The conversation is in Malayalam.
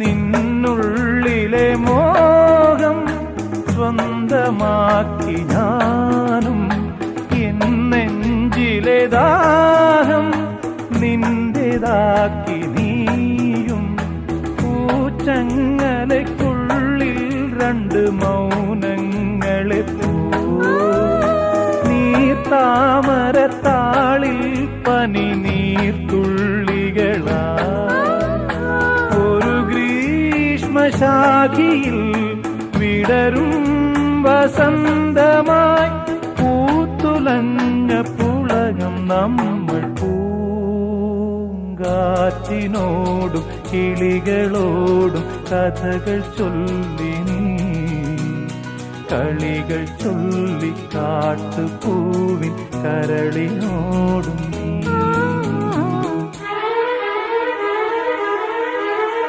നിന്നുള്ളിലെ മോഹം സ്വന്തമാക്കി ഞാനും, എൻ നെഞ്ചിലെ ദാഹം നിന്റേതാക്കി നീയും. പൂച്ചങ്ങലയ്ക്കുള്ളിൽ രണ്ട് മൗനങ്ങളെ നീർത്താമരത്താളിൽ പനി നീർത്തുള്ളികളാ ഒരു ഗ്രീഷ്മശാഖിയിൽ വിടരും വസന്തമായി പൂത്തുലഞ്ഞ പുളകം നമ്മൾ. പൂങ്കാറ്റിനോടും കിളികളോടും കഥകൾ ചൊല്ലി നീ, കളികൾ ചൊല്ലി കാട്ടുപൂവിൻ കരളിനോടും